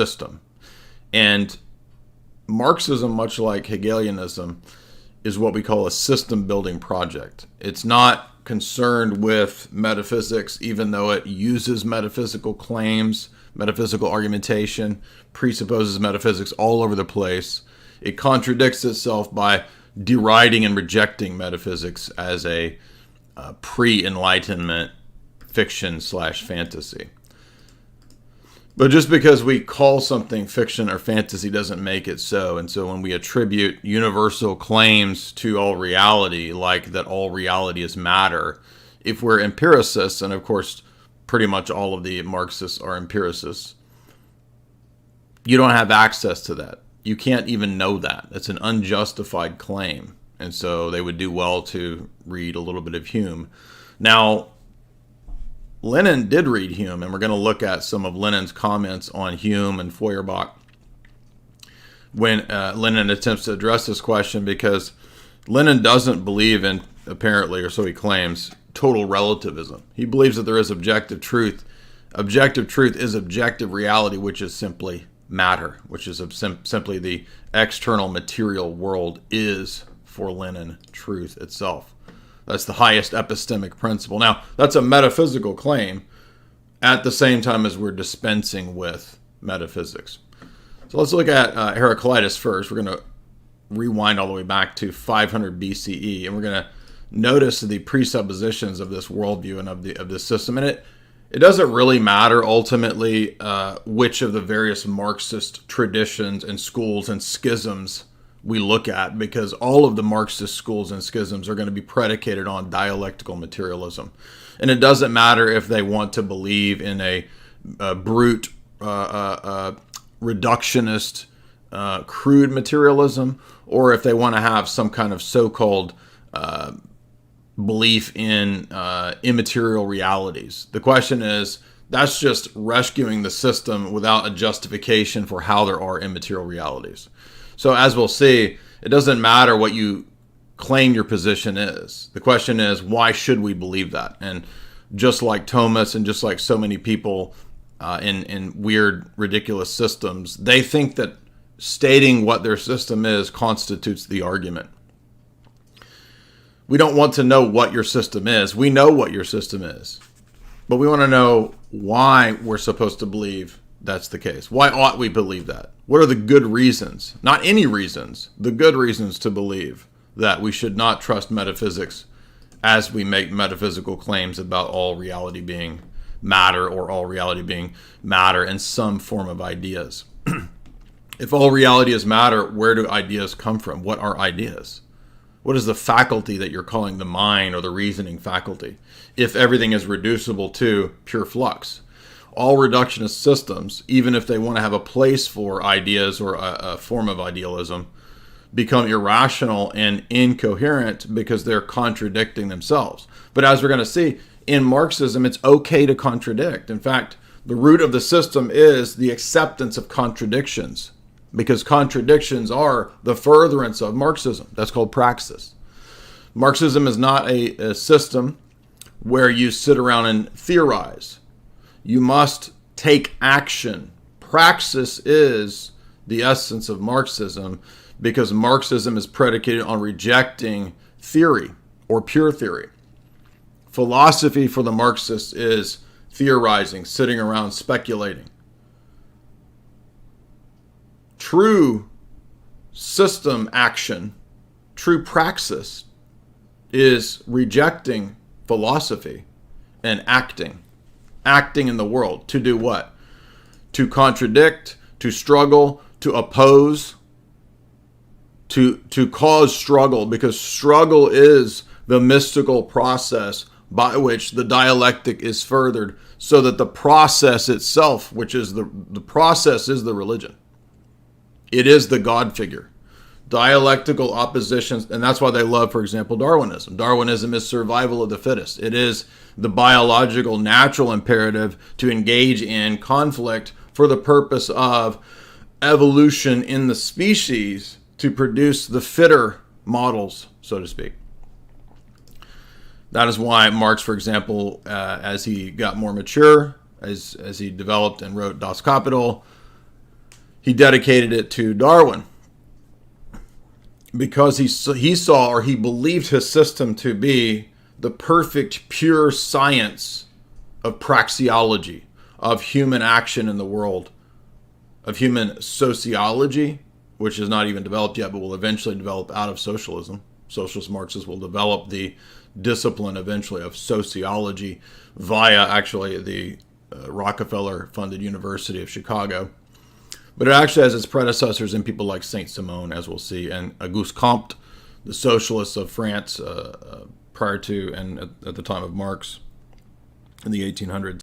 system. And Marxism, much like Hegelianism, is what we call a system building project. It's not concerned with metaphysics, even though it uses metaphysical claims, metaphysical argumentation, presupposes metaphysics all over the place. It contradicts itself by deriding and rejecting metaphysics as a pre-Enlightenment fiction/fantasy. But just because we call something fiction or fantasy doesn't make it so. And so when we attribute universal claims to all reality, like that all reality is matter, if we're empiricists, and of course pretty much all of the Marxists are empiricists, you don't have access to that. You can't even know that. It's an unjustified claim. And so they would do well to read a little bit of Hume. Now, Lenin did read Hume, and we're going to look at some of Lenin's comments on Hume and Feuerbach when Lenin attempts to address this question, because Lenin doesn't believe in, apparently, or so he claims, total relativism. He believes that there is objective truth. Objective truth is objective reality, which is simply matter, which is simply the external material world is, for Lenin, truth itself. That's the highest epistemic principle. Now, that's a metaphysical claim at the same time as we're dispensing with metaphysics. So let's look at Heraclitus first. We're going to rewind all the way back to 500 BCE, and we're going to notice the presuppositions of this worldview and of this system. And it doesn't really matter ultimately which of the various Marxist traditions and schools and schisms we look at, because all of the Marxist schools and schisms are going to be predicated on dialectical materialism. And it doesn't matter if they want to believe in a brute, reductionist, crude materialism, or if they want to have some kind of so-called belief in immaterial realities. The question is, that's just rescuing the system without a justification for how there are immaterial realities. So as we'll see, it doesn't matter what you claim your position is. The question is, why should we believe that? And just like Thomas and just like so many people in weird, ridiculous systems, they think that stating what their system is constitutes the argument. We don't want to know what your system is. We know what your system is. But we want to know why we're supposed to believe that's the case. Why ought we believe that? What are the good reasons? Not any reasons. The good reasons to believe that we should not trust metaphysics as we make metaphysical claims about all reality being matter, or all reality being matter in some form of ideas. If all reality is matter, where do ideas come from? What are ideas? What is the faculty that you're calling the mind or the reasoning faculty, if everything is reducible to pure flux? All reductionist systems, even if they want to have a place for ideas or a form of idealism, become irrational and incoherent because they're contradicting themselves. But as we're going to see, in Marxism, it's okay to contradict. In fact, the root of the system is the acceptance of contradictions, because contradictions are the furtherance of Marxism. That's called praxis. Marxism is not a system where you sit around and theorize. You must take action. Praxis is the essence of Marxism, because Marxism is predicated on rejecting theory or pure theory. Philosophy for the Marxists is theorizing, sitting around speculating. True system action, true praxis, is rejecting philosophy and acting. Acting in the world. To do what? To contradict, to struggle, to oppose, to cause struggle, because struggle is the mystical process by which the dialectic is furthered, so that the process itself, which is the process, is the religion. It is the God figure. Dialectical oppositions, and that's why they love, for example, Darwinism. Darwinism is survival of the fittest. It is the biological, natural imperative to engage in conflict for the purpose of evolution in the species to produce the fitter models, so to speak. That is why Marx, for example, as he got more mature, as he developed and wrote Das Kapital, he dedicated it to Darwin because he saw, or he believed his system to be the perfect, pure science of praxeology, of human action in the world, of human sociology, which is not even developed yet, but will eventually develop out of socialism. Socialist Marxists will develop the discipline eventually of sociology via actually the Rockefeller-funded University of Chicago. But it actually has its predecessors in people like Saint-Simon, as we'll see, and Auguste Comte, the socialists of France prior to and at the time of Marx in the 1800s.